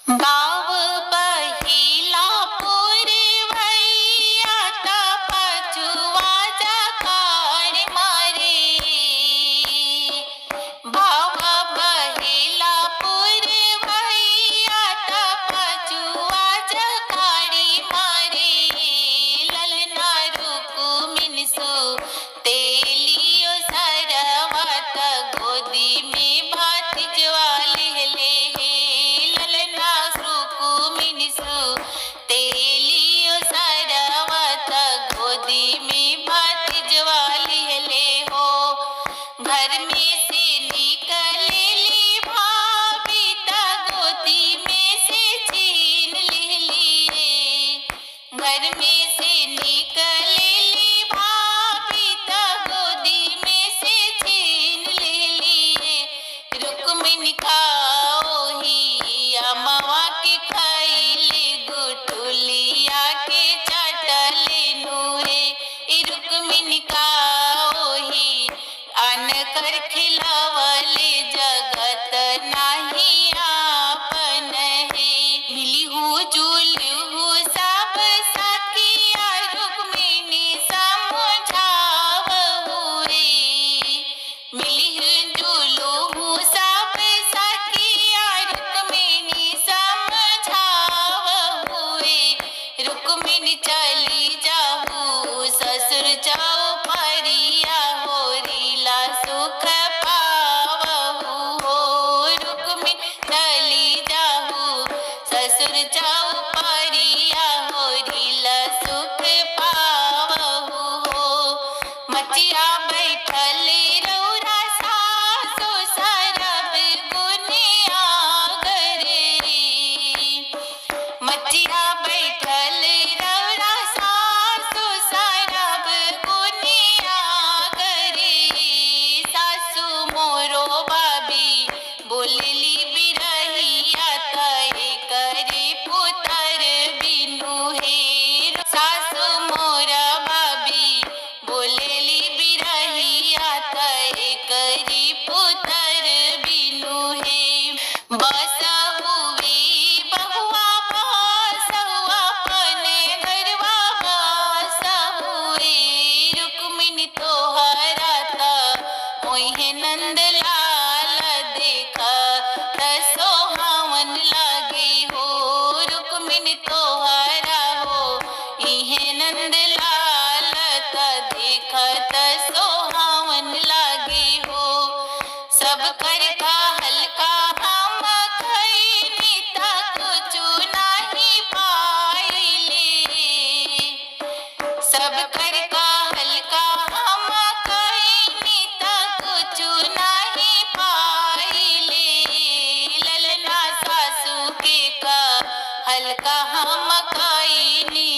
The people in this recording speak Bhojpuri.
गाव पहिला पुरवैया ता पचुआ जकार मारे। भाव पहिला पुरवैया ता पचुआ जकारी मारे। ललना रुकुमिन सो तेलियो सरवत गोदी में भातिजवा लेले हे। ललना रुकुमिन सो तेलियो सरवत गोदी में भातिजवा लेले हो। घर में से निकलेली भाभी ता गोदी में से छीन लेली। घर में से निकलेली भाभी ता गोदी में से छीन लेली। रुक्मिणी का ओही अमवा के खैले गुठुलिया के चटले नूरे। रुक्मिणी का ओही अन कर खिलावले जगत नाही आपन है। मिली हूँ जुली हूँ सब सखिया रुक्मिणी समझाव हुए। मिली हूँ जुलू हूँ सब सखिया रुक्मिणी समझाव हुए। रुक्मिणी चली जाहू ससुर जाओ परिया होरीला सुख पावहु हो। रुक्मिणी चली जाहू ससुर जाओ परिया होरीला सुख पावहु हो। मचिया बैठले रौरा सासु सरब गुनिया गरे। मचिया बैठल रौरा सासु सरब गुनिया गरे। सासु मोरो बाबी बोलली बिरहिया तय करे पुतर बिनु हे। सासु मोरा बाबी बोलली बिरहिया तय करी पुतर बिनु हे। बस हुई बहुआ बस अपने घरवा बस हुए। रुक्मिणी तोहरा ता ओहे नंद लाल देखा सोहावन लागे हो। रुक्मिणी तोहरा हो इहे नंद लाल ता देखत सोहावन लागे हो। सब कर का हल्का हम खैनी ता कुछु नाही पाइले। सब कर का हल्का हम खैनी ता कुछु नाही पाइले। ललना सासू के का हल्का हम खैनी